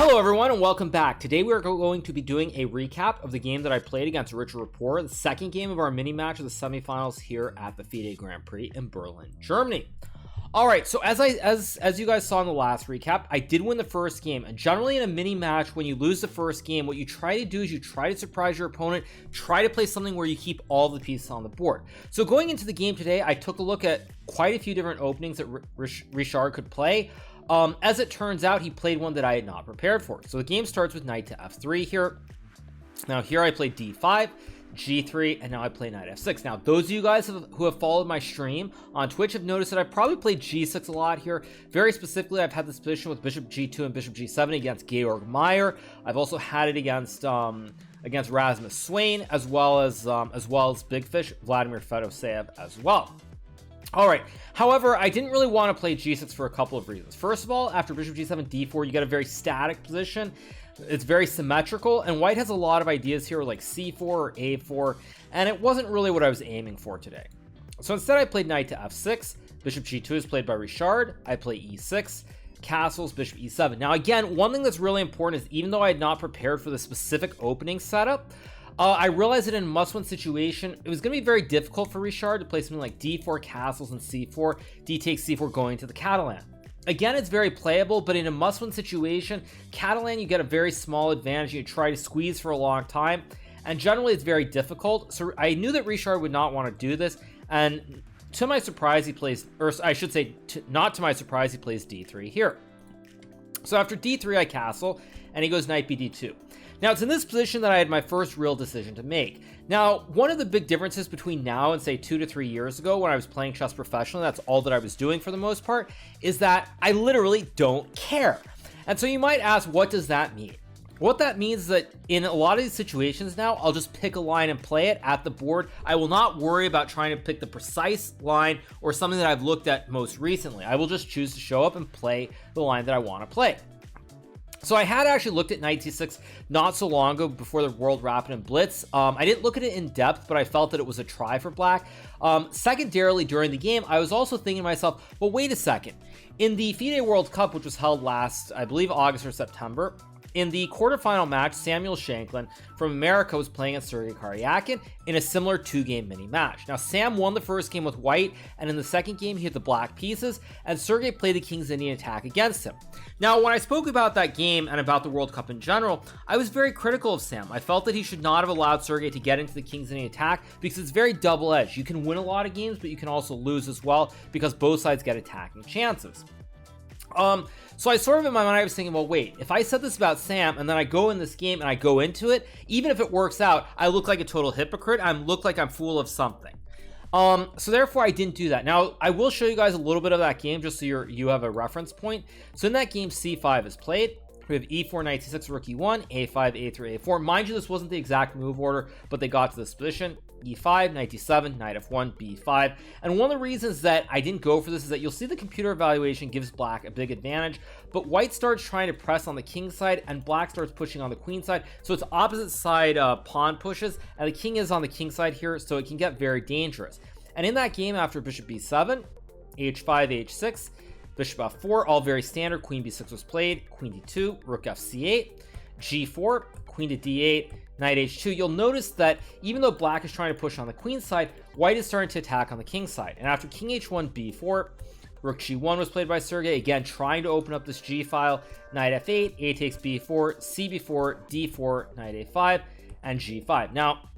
Hello everyone and welcome back. Today we are going to be doing a recap of the game that I played against Richard Rapport, the second game of our mini match of the semifinals here at the FIDE Grand Prix in Berlin, Germany. Alright, so as you guys saw in the last recap, I did win the first game, and generally in a mini match, when you lose the first game, what you try to do is you try to surprise your opponent, try to play something where you keep all the pieces on the board. So going into the game today, I took a look at quite a few different openings that Richard could play. As it turns out, he played one that I had not prepared for. So the game starts with knight to f3 here. Now here I played d5, g3, and now I play knight f6. Now those of you guys who have followed my stream on Twitch have noticed that I probably played g6 a lot here. Very specifically, I've had this position with bishop g2 and bishop g7 against Georg Meyer. I've also had it against Rasmus Swain, as well as Big Fish Vladimir Fedoseev as well. Alright, however, I didn't really want to play g6 for a couple of reasons. First of all, after bishop g7, d4, you get a very static position. It's very symmetrical, and white has a lot of ideas here like c4 or a4, and it wasn't really what I was aiming for today. So instead I played knight to f6, bishop g2 is played by Richard, I play e6, castles, bishop e7. Now again, one thing that's really important is even though I had not prepared for the specific opening setup, I realized that in a must-win situation, it was going to be very difficult for Richard to play something like d4, castles, and c4, d takes c4 going to the Catalan. Again, it's very playable, but in a must-win situation, Catalan, you get a very small advantage. You try to squeeze for a long time, and generally it's very difficult. So I knew that Richard would not want to do this, and to my surprise, he plays, or I should say, not to my surprise, he plays d3 here. So after d3, I castle, and he goes knight bd2. Now, it's in this position that I had my first real decision to make. Now, one of the big differences between now and say 2 to 3 years ago when I was playing chess professionally, that's all that I was doing for the most part, is that I literally don't care. And so you might ask, what does that mean? What that means is that in a lot of these situations now, I'll just pick a line and play it at the board. I will not worry about trying to pick the precise line or something that I've looked at most recently. I will just choose to show up and play the line that I want to play. So I had actually looked at knight c6 not so long ago before the World Rapid and Blitz. I didn't look at it in depth, but I felt that it was a try for black. Secondarily, during the game, I was also thinking to myself, well, wait a second. In the FIDE World Cup, which was held last, I believe, August or September, in the quarterfinal match, Samuel Shanklin from America was playing against Sergei Karyakin in a similar two-game mini-match. Now, Sam won the first game with white, and in the second game, he had the black pieces, and Sergei played the King's Indian attack against him. Now, when I spoke about that game and about the World Cup in general, I was very critical of Sam. I felt that he should not have allowed Sergei to get into the King's Indian attack because it's very double-edged. You can win a lot of games, but you can also lose as well because both sides get attacking chances. So I sort of in my mind, I was thinking, well, wait, if I said this about Sam and then I go in this game and I go into it, even if it works out, I look like a total hypocrite. I look like I'm full of something. So therefore I didn't do that. Now I will show you guys a little bit of that game just so you have a reference point. So in that game, c5 is played. We have e4, knight c6, rook e1, a5, a3, a4. Mind you, this wasn't the exact move order, but they got to this position. e5, knight d7, knight f1, b5. And one of the reasons that I didn't go for this is that you'll see the computer evaluation gives black a big advantage, but white starts trying to press on the king side and black starts pushing on the queen side. So it's opposite side pawn pushes, and the king is on the king side here, so it can get very dangerous. And in that game, after bishop b7, h5, h6, bishop f4, all very standard. Queen b6 was played, queen d2, rook fc8, g4, queen to d8, knight h2. You'll notice that even though black is trying to push on the queen side, white is starting to attack on the king side. And after king h1, b4, rook g1 was played by Sergei, again trying to open up this g file, knight f8, a takes b4, cb4, d4, knight a5, and g5. Now,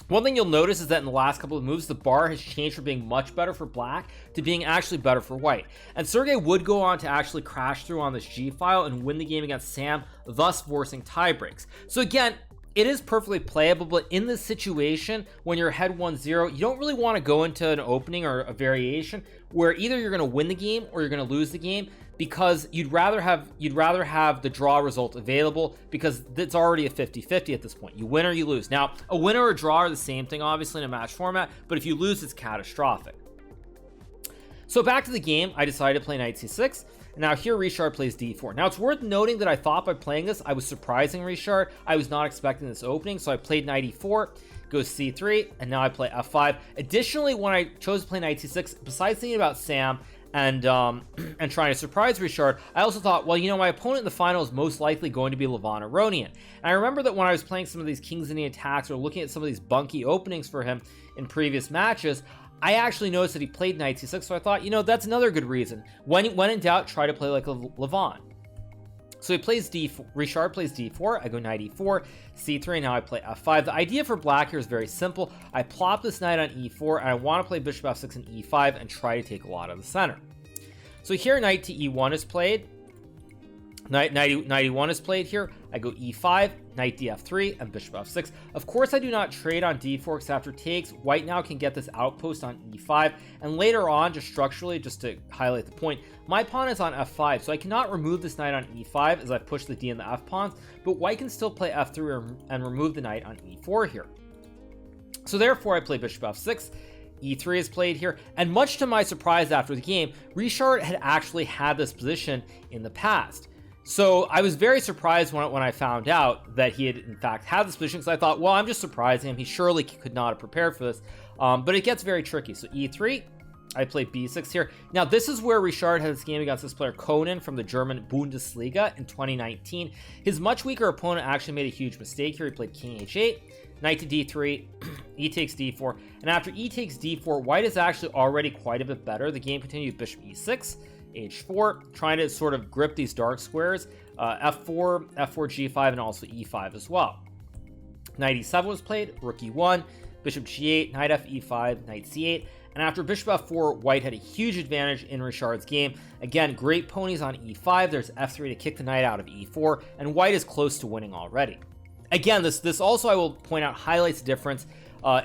one thing you'll notice is that in the last couple of moves, the bar has changed from being much better for black to being actually better for white. And Sergei would go on to actually crash through on this G file and win the game against Sam, thus forcing tie breaks. So again, it is perfectly playable, but in this situation, when you're ahead 1-0, you don't really want to go into an opening or a variation where either you're going to win the game or you're going to lose the game, because you'd rather have the draw result available, because it's already a 50-50 at this point. You win or you lose. Now, a win or a draw are the same thing, obviously, in a match format, but if you lose, it's catastrophic. So back to the game, I decided to play knight c6. Now here Richard plays d4. Now it's worth noting that I thought by playing this, I was surprising Richard. I was not expecting this opening, so I played knight e4, goes c3, and now I play f5. Additionally, when I chose to play knight c6, besides thinking about Sam and and trying to surprise Richard, I also thought, well, you know, my opponent in the final is most likely going to be Levon Aronian. And I remember that when I was playing some of these Kings Indian attacks or looking at some of these bunky openings for him in previous matches, I actually noticed that he played knight c6, so I thought, you know, that's another good reason. When in doubt, try to play like Levon. So he plays d4, Richard plays d4, I go knight e4, c3, and now I play f5. The idea for black here is very simple. I plop this knight on e4, and I want to play bishop f6 and e5 and try to take a lot of the center. So here knight to e1 is played. Knight e1 is played here. I go e5, knight df3, and bishop f6. Of course, I do not trade on d4 because after takes, white now can get this outpost on e5. And later on, just structurally, just to highlight the point, my pawn is on f5, so I cannot remove this knight on e5 as I push the d and the f pawns, but white can still play f3 and remove the knight on e4 here. So therefore, I play bishop f6. E3 is played here, and much to my surprise after the game, Richard had actually had this position in the past. So I was very surprised when I found out that he had in fact had this position, because I thought, well, I'm just surprising him. He surely could not have prepared for this, but it gets very tricky. So E3, I play B6 here. Now this is where Richard had this game against this player Conan from the German Bundesliga in 2019. His much weaker opponent actually made a huge mistake here. He played King H8, knight to D3, E takes D4, and after E takes D4, white is actually already quite a bit better. The game continued Bishop E6, H4, trying to sort of grip these dark squares, F4, F4, G5, and also E5 as well. Knight E7 was played, Rook E1, Bishop G8, Knight F E5, Knight C8, and after Bishop F4, white had a huge advantage in Richard's game. Again, great ponies on E5, there's F3 to kick the knight out of E4, and white is close to winning already. Again, this also, I will point out, highlights the difference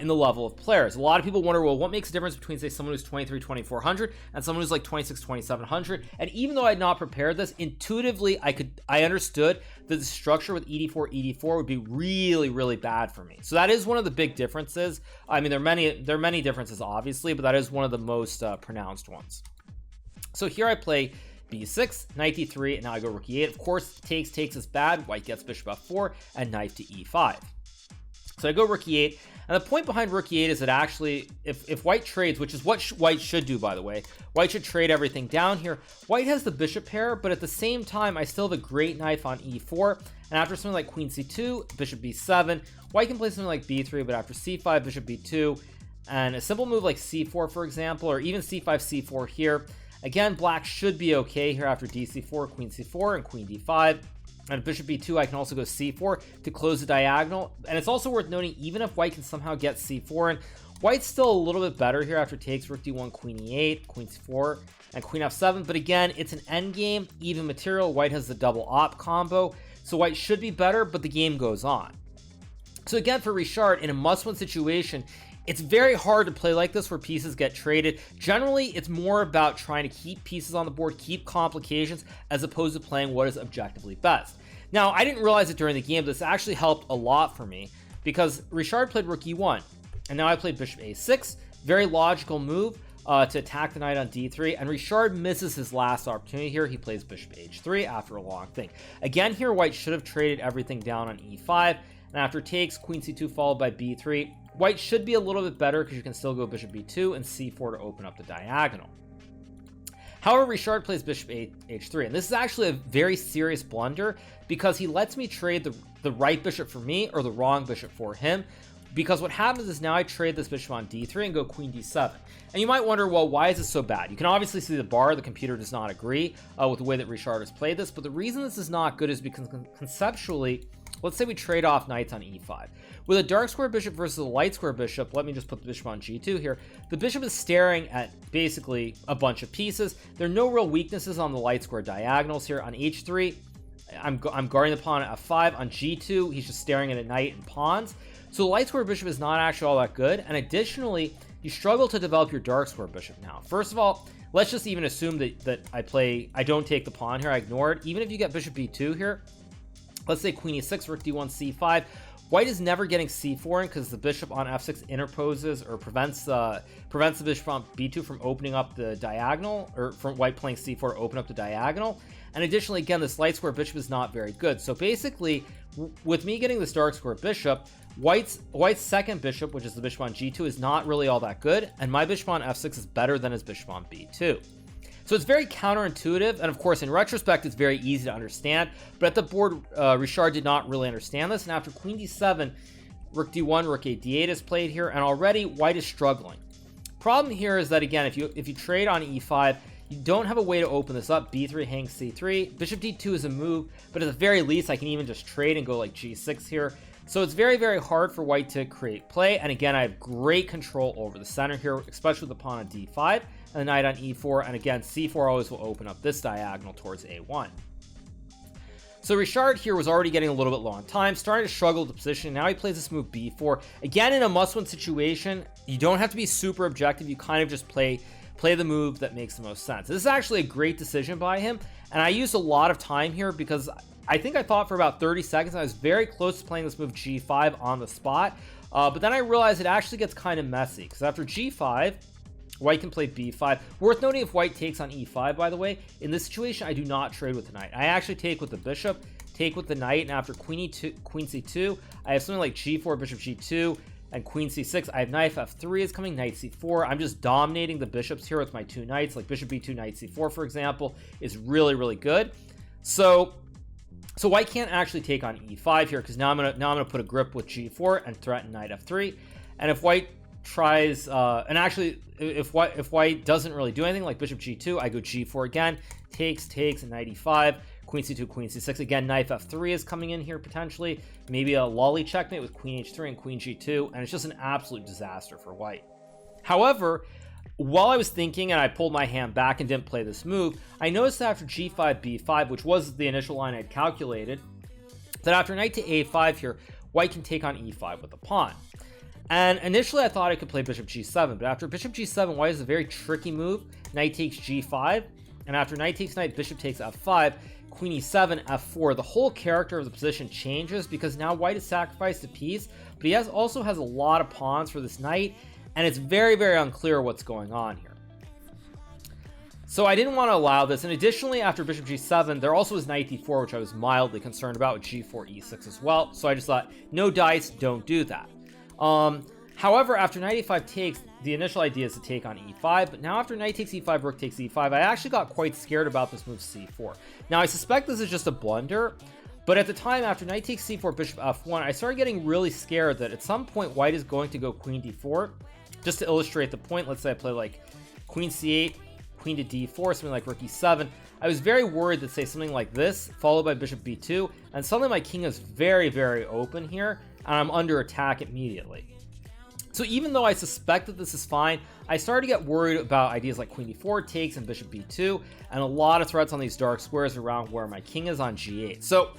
in the level of players. A lot of people wonder, well, what makes a difference between, say, someone who's 23, 2400 and someone who's like 26, 2700? And even though I had not prepared this, intuitively, I understood that the structure with ED4, ED4 would be really, really bad for me. So that is one of the big differences. I mean, there are many differences, obviously, but that is one of the most pronounced ones. So here I play B6, knight D3, and now I go rook E8. Of course, takes is bad. White gets bishop F4 and knight to E5. So I go rook E8, and the point behind rook E8 is that actually, if white trades, which is what white should do, by the way, white should trade everything down here. White has the bishop pair, but at the same time, I still have a great knife on E4, and after something like queen C2, bishop B7, white can play something like B3, but after C5, bishop B2, and a simple move like C4, for example, or even C5, C4 here. Again, black should be okay here after DC4, queen C4, and queen D5. And bishop b2, I can also go c4 to close the diagonal. And it's also worth noting, even if white can somehow get c4 in, white's still a little bit better here after takes rook d1, queen e8, queen c4, and queen f7. But again, it's an endgame, even material. White has the double op combo, so white should be better, but the game goes on. So again, for Richard, in a must-win situation, it's very hard to play like this where pieces get traded. Generally, it's more about trying to keep pieces on the board, keep complications, as opposed to playing what is objectively best. Now, I didn't realize it during the game, but this actually helped a lot for me, because Richard played rook e1, and now I played bishop a6. Very logical move to attack the knight on d3, and Richard misses his last opportunity here. He plays bishop h3 after a long thing. Again, here, white should have traded everything down on e5, and after takes, queen c2 followed by b3. White should be a little bit better because you can still go bishop b2 and c4 to open up the diagonal. However, Richard plays bishop h3, and this is actually a very serious blunder because he lets me trade the right bishop for me or the wrong bishop for him, because what happens is now I trade this bishop on d3 and go queen d7. And you might wonder, well, why is this so bad? You can obviously see the bar. The computer does not agree with the way that Richard has played this, but the reason this is not good is because conceptually, let's say we trade off knights on e5. With a dark square bishop versus a light square bishop, let me just put the bishop on g2 here. The bishop is staring at basically a bunch of pieces. There are no real weaknesses on the light square diagonals here. On h3, I'm guarding the pawn at f5. On g2, he's just staring at a knight and pawns. So the light square bishop is not actually all that good. And additionally, you struggle to develop your dark square bishop now. First of all, let's just even assume that I don't take the pawn here. I ignore it. Even if you get bishop b2 here, let's say queen e6, rook d1, c5. White is never getting c4 in because the bishop on f6 interposes or prevents the bishop on b2 from opening up the diagonal, or from white playing c4 to open up the diagonal. And additionally, again, this light square bishop is not very good. So basically, with me getting this dark square bishop, White's second bishop, which is the bishop on g2, is not really all that good, and my bishop on f6 is better than his bishop on b2. So it's very counterintuitive, and of course in retrospect it's very easy to understand, but at the board Richard did not really understand this, and after queen d7, rook d1, rook a d8 is played here, and already white is struggling. Problem here is that, again, if you trade on e5, you don't have a way to open this up. b3 hangs c3, bishop d2 is a move, but at the very least I can even just trade and go like g6 here. So it's very, very hard for white to create play, and again I have great control over the center here, especially with the pawn on d5 and the knight on e4, and again c4 always will open up this diagonal towards a1. So Richard here was already getting a little bit low on time, starting to struggle with the position. Now he plays this move b4. Again, in a must-win situation, you don't have to be super objective. You kind of just play the move that makes the most sense. This is actually a great decision by him, and I used a lot of time here because I think I thought for about 30 seconds. I was very close to playing this move g5 on the spot, but then I realized it actually gets kind of messy because after g5, white can play b5. Worth noting, if white takes on e5, by the way, in this situation, I do not trade with the knight. I actually take with the bishop, take with the knight, and after queen c2, I have something like g4, bishop g2, and queen c6. I have knight f3 is coming, knight c4. I'm just dominating the bishops here with my two knights, like bishop b2, knight c4, for example, is really, really good. So white can't actually take on e5 here because now I'm gonna put a grip with g4 and threaten knight f3. And if white tries and actually if white doesn't really do anything like bishop g2, I go g4 again, takes and knight e5, queen c2, queen c6 again, knight f3 is coming in here potentially, maybe a lolly checkmate with queen h3 and queen g2, and it's just an absolute disaster for white. However, while I was thinking and I pulled my hand back and didn't play this move, I noticed that after g5 b5, which was the initial line I'd calculated, that after knight to a5 here, white can take on e5 with a pawn. And initially I thought I could play bishop g7, but after bishop g7, white is a very tricky move. Knight takes g5, and after knight takes knight, bishop takes f5, queen e7, f4. The whole character of the position changes because now white has sacrificed a piece, but he also has a lot of pawns for this knight, and it's very, very unclear what's going on here. So I didn't want to allow this, and additionally after bishop g7, there also was knight d4, which I was mildly concerned about, with g4 e6 as well. So I just thought, no dice, don't do that. However, after knight e5 takes, the initial idea is to take on e5, but now after knight takes e5, rook takes e5, I actually got quite scared about this move c4. Now I suspect this is just a blunder, but at the time after knight takes c4, bishop f1, I started getting really scared that at some point white is going to go queen d4. Just to illustrate the point, let's say I play like queen c8, queen to d4, something like rook e7. I was very worried that, say, something like this, followed by bishop b2, and suddenly my king is very, very open here, and I'm under attack immediately. So even though I suspect that this is fine, I started to get worried about ideas like queen d4 takes and bishop b2, and a lot of threats on these dark squares around where my king is on g8. So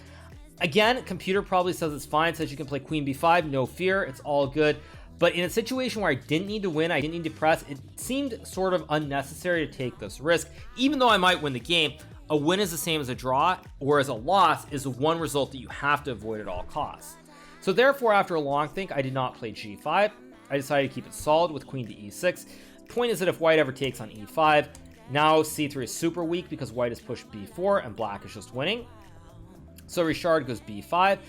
again, computer probably says it's fine, says you can play queen b5, no fear, it's all good. But in a situation where I didn't need to win, I didn't need to press, it seemed sort of unnecessary to take this risk. Even though I might win the game, a win is the same as a draw, whereas a loss is the one result that you have to avoid at all costs. So therefore, after a long think, I did not play g5. I decided to keep it solid with queen to e6. Point is that if white ever takes on e5, now c3 is super weak because white has pushed b4 and black is just winning. So Richard goes b5,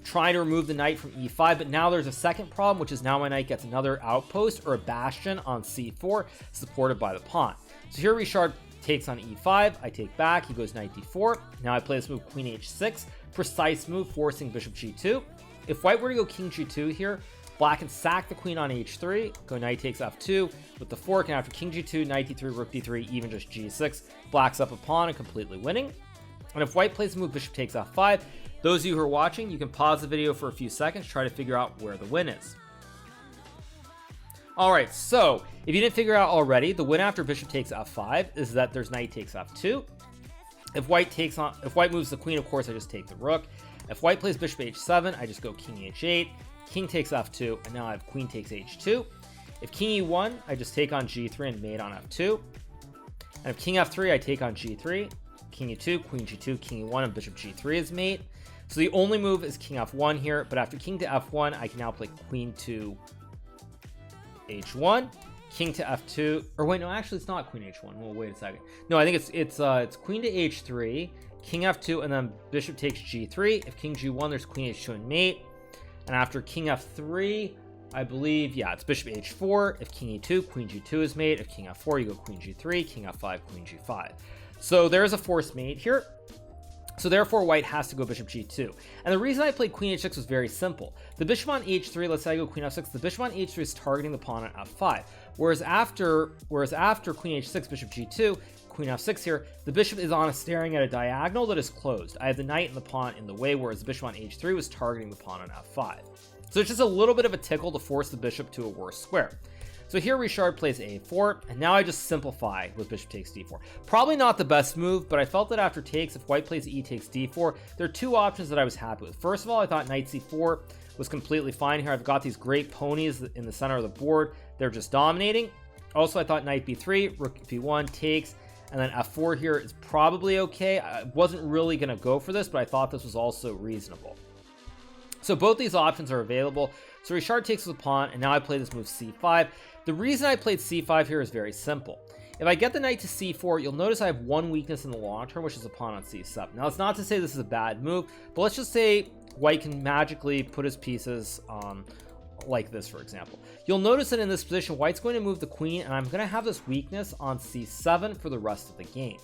trying to remove the knight from e5, but now there's a second problem, which is now my knight gets another outpost or a bastion on c4, supported by the pawn. So here Richard takes on e5, I take back, he goes knight d4. Now I play this move queen h6, precise move, forcing bishop g2. If white were to go king g2 here, black can sack the queen on h3, go knight takes f2 with the fork, and after king g2, knight d3, rook d3, even just g6, black's up a pawn and completely winning. And if white plays the move bishop takes f5, those of you who are watching, you can pause the video for a few seconds, try to figure out where the win is. Alright, so if you didn't figure out already, the win after bishop takes f5 is that there's knight takes f2. If white moves the queen, of course, I just take the rook. If white plays bishop h7, I just go king h8, king takes f2, and now I have queen takes h2. If king e1, I just take on g3 and mate on f2. And if king f3, I take on g3, king e2, queen g2, king e1, and bishop g3 is mate. So the only move is king f1 here, but after king to f1, I can now play queen to h1, king to f2, or wait, no, actually it's not queen h1. Well, wait a second. No, I think it's queen to h3, king f2, and then bishop takes g3. If king g1, there's queen h2 and mate. And after king f3, I believe, yeah, it's bishop h4. If king e2, queen g2 is mate. If king f4, you go queen g3, king f5, queen g5. So there's a forced mate here. So therefore, white has to go bishop g2. And the reason I played queen h6 was very simple. The bishop on h3, let's say I go queen f6, the bishop on h3 is targeting the pawn on f5. Whereas after queen h6, bishop g2, queen f6 here, the bishop is staring at a diagonal that is closed. I have the knight and the pawn in the way, whereas the bishop on h3 was targeting the pawn on f5. So it's just a little bit of a tickle to force the bishop to a worse square. So here Richard plays a4, and now I just simplify with bishop takes d4. Probably not the best move, but I felt that after takes, if white plays e takes d4, there are two options that I was happy with. First of all, I thought knight c4 was completely fine here. I've got these great ponies in the center of the board. They're just dominating. Also, I thought knight b3, rook b1 takes, and then f4 here is probably okay. I wasn't really going to go for this, but I thought this was also reasonable. So both these options are available. So Richard takes with the pawn, and now I play this move c5. The reason I played c5 here is very simple. If I get the knight to c4, you'll notice I have one weakness in the long term, which is the pawn on c7. Now, it's not to say this is a bad move, but let's just say white can magically put his pieces like this, for example. You'll notice that in this position, white's going to move the queen, and I'm going to have this weakness on c7 for the rest of the game.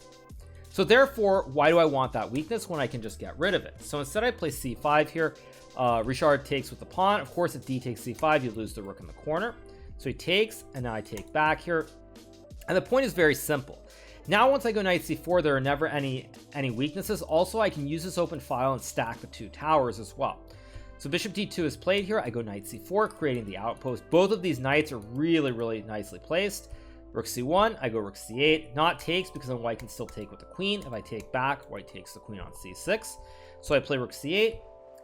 So therefore, why do I want that weakness when I can just get rid of it? So instead, I play c5 here. Richard takes with the pawn. Of course, if d takes c5, you lose the rook in the corner. So he takes, and now I take back here. And the point is very simple. Now, once I go knight c4, there are never any weaknesses. Also, I can use this open file and stack the two towers as well. So bishop d2 is played here. I go knight c4, creating the outpost. Both of these knights are really, really nicely placed. Rook c1, I go rook c8. Not takes, because then white can still take with the queen. If I take back, white takes the queen on c6. So I play rook c8.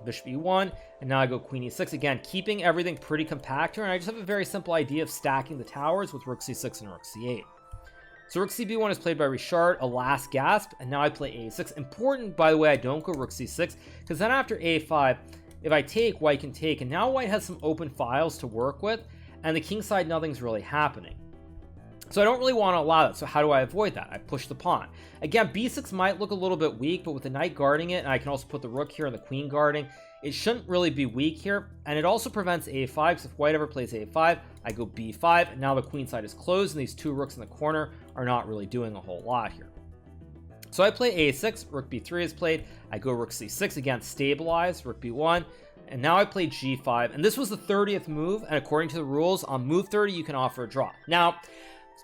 Bishop e1, and now I go queen e6, again keeping everything pretty compact here, and I just have a very simple idea of stacking the towers with rook c6 and rook c8. So rook cb1 is played by Richard, a last gasp, and now I play a6. Important, by the way, I don't go rook c6, because then after a5, if I take, white can take, and now white has some open files to work with, and the king side, nothing's really happening. So I don't really want to allow that. So how do I avoid that? I push the pawn. Again, b6 might look a little bit weak, but with the knight guarding it, and I can also put the rook here and the queen guarding, it shouldn't really be weak here. And it also prevents a5, because if white ever plays a5, I go b5, and now the queen side is closed, and these two rooks in the corner are not really doing a whole lot here. So I play a6, rook b3 is played, I go rook c6, again stabilize, rook b1, and now I play g5, and this was the 30th move, and according to the rules, on move 30, you can offer a draw. Now,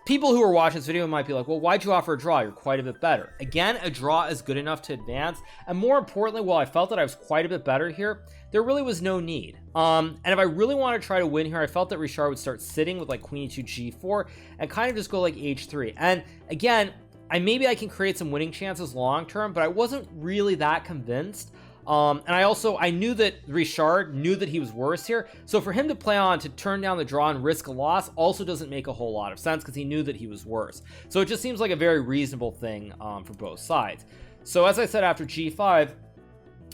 people who are watching this video might be like, well, why'd you offer a draw? You're quite a bit better. Again, a draw is good enough to advance. And more importantly, while I felt that I was quite a bit better here, there really was no need. And if I really want to try to win here, I felt that Richard would start sitting with like queen e2, g4, and kind of just go like h3. And again, maybe I can create some winning chances long term, but I wasn't really that convinced. And I knew that Richard knew that he was worse here. So for him to play on to turn down the draw and risk a loss also doesn't make a whole lot of sense, because he knew that he was worse. So it just seems like a very reasonable thing for both sides. So as I said, after g5,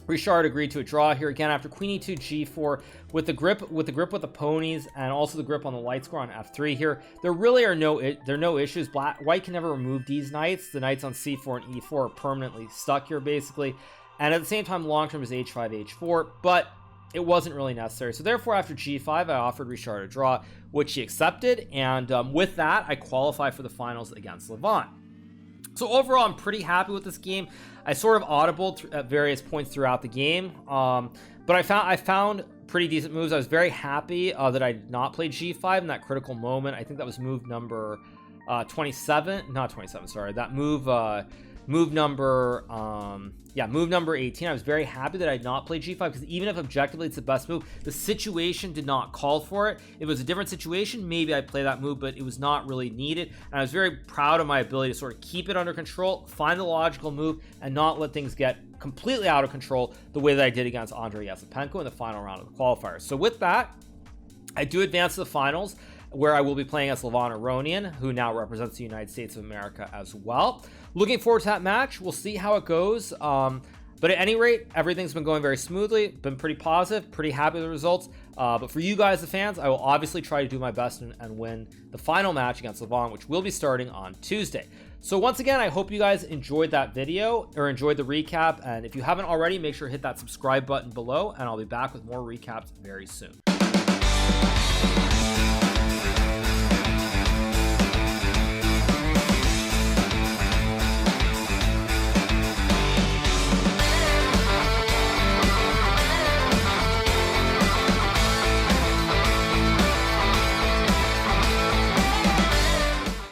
Richard agreed to a draw here. Again, after queen e2, g4, with the grip with the ponies, and also the grip on the light square on f3 here, there really are no issues. White can never remove these knights. The knights on c4 and e4 are permanently stuck here, basically. And at the same time, long term is h5, h4, but it wasn't really necessary. So therefore, after g5, I offered Richard a draw, which he accepted. And with that, I qualify for the finals against Levant. So overall, I'm pretty happy with this game. I sort of audibled at various points throughout the game, but I found pretty decent moves. I was very happy that I did not play g5 in that critical moment. I think that was move number 27, not 27, sorry. That move number 18. I was very happy that I did not play g5, because even if objectively it's the best move, the situation did not call for it. If it was a different situation, maybe I'd play that move, but it was not really needed. And I was very proud of my ability to sort of keep it under control, find the logical move, and not let things get completely out of control the way that I did against Andrei Yasipenko in the final round of the qualifiers. So with that, I do advance to the finals, where I will be playing as Levant Aronian, who now represents the United States of America as well. Looking forward to that match. We'll see how it goes. But at any rate, everything's been going very smoothly, been pretty positive, pretty happy with the results. But for you guys, the fans, I will obviously try to do my best and win the final match against Levant, which will be starting on Tuesday. So once again, I hope you guys enjoyed that video, or enjoyed the recap. And if you haven't already, make sure to hit that subscribe button below, and I'll be back with more recaps very soon. Bye.